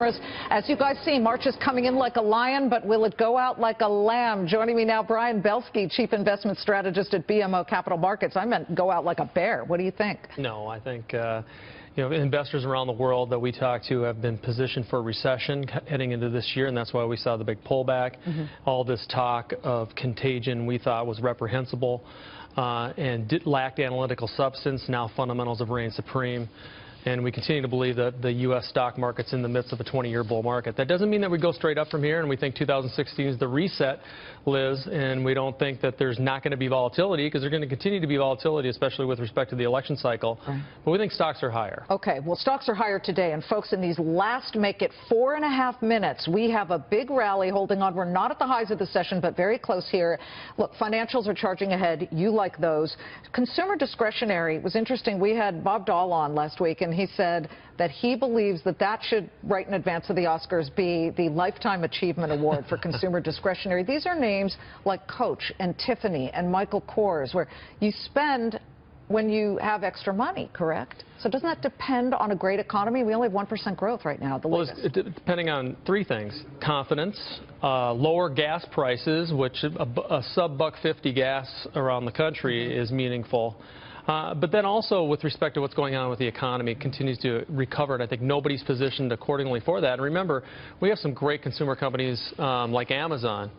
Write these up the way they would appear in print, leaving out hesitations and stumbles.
As you guys see, March is coming in like a lion, but will it go out like a lamb? Joining me now, Brian Belski, Chief Investment Strategist at BMO Capital Markets. I meant go out like a bear. What do you think? No, I think investors around the world that we talk to have been positioned for a recession heading into this year, and that's why we saw the big pullback. All this talk of contagion we thought was reprehensible and lacked analytical substance. Now fundamentals have reigned supreme. And we continue to believe that the U.S. stock market's in the midst of a 20-year bull market. That doesn't mean that we go straight up from here, and we think 2016 is the reset, Liz, and we don't think that there's not going to be volatility, because there's going to continue to be volatility, especially with respect to the election cycle. Right. But we think stocks are higher. Okay, well, stocks are higher today, and folks, in these last make it 4.5 minutes, we have a big rally holding on. We're not at the highs of the session, but very close here. Look, financials are charging ahead. You like those. Consumer discretionary was interesting. We had Bob Dahl on last week, and he said that he believes that should, right in advance of the Oscars, be the Lifetime Achievement Award for consumer discretionary. These are names like Coach and Tiffany and Michael Kors, where you spend when you have extra money, correct? So doesn't that depend on a great economy? We only have 1% growth right now. Depending on three things: confidence, lower gas prices, which a sub-$1.50 gas around the country is meaningful. But then also with respect to what's going on with the economy, it continues to recover, and I think nobody's positioned accordingly for that. And remember, we have some great consumer companies like Amazon,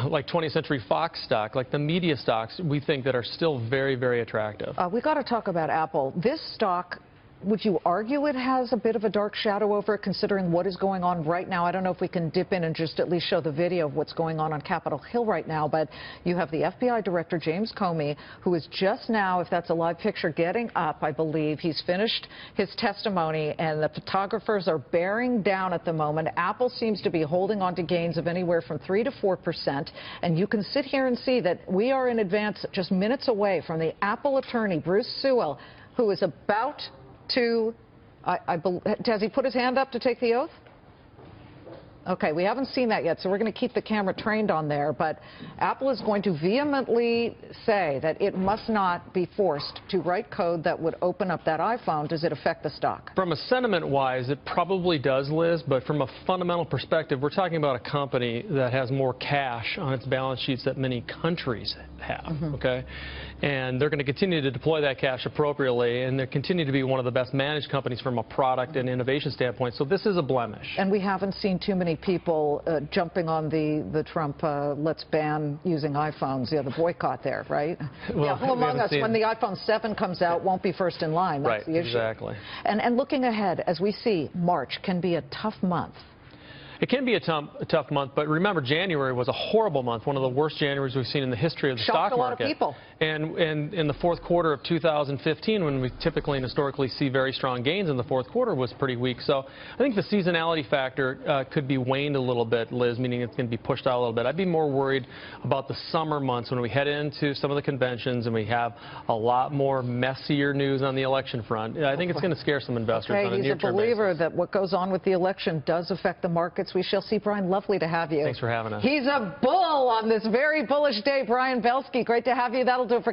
like 20th Century Fox stock, like the media stocks, we think that are still very, very attractive. We got to talk about Apple. This stock, would you argue it has a bit of a dark shadow over it, considering what is going on right now? I don't know if we can dip in and just at least show the video of what's going on Capitol Hill right now, but you have the FBI Director, James Comey, who is just now, if that's a live picture, getting up, I believe. He's finished his testimony, and the photographers are bearing down at the moment. Apple seems to be holding on to gains of anywhere from 3 to 4%, and you can sit here and see that we are in advance, just minutes away from the Apple attorney, Bruce Sewell, who is about to, has he put his hand up to take the oath? Okay, we haven't seen that yet, so we're going to keep the camera trained on there. But Apple is going to vehemently say that it must not be forced to write code that would open up that iPhone. Does it affect the stock? From a sentiment-wise, it probably does, Liz. But from a fundamental perspective, we're talking about a company that has more cash on its balance sheets that many countries have. Okay, and they're going to continue to deploy that cash appropriately, and they continue to be one of the best managed companies from a product and innovation standpoint. So this is a blemish. And we haven't seen too many people jumping on the Trump let's ban using iPhones, the boycott there, right? Well, who among us, when the iPhone 7 comes out, won't be first in line? That's the issue. Exactly. And looking ahead, as we see, March can be a tough month. It can be a tough month, but remember, January was a horrible month, one of the worst Januaries we've seen in the history of the stock market. Shocked a lot of people. And in the fourth quarter of 2015, when we typically and historically see very strong gains in the fourth quarter, was pretty weak. So I think the seasonality factor could be waned a little bit, Liz, meaning it's going to be pushed out a little bit. I'd be more worried about the summer months when we head into some of the conventions and we have a lot more messier news on the election front. I think it's going to scare some investors on a near-term basis. He's a believer that what goes on with the election does affect the markets. We shall see. Brian, lovely to have you. Thanks for having us. He's a bull on this very bullish day. Brian Belski, great to have you. That'll do it for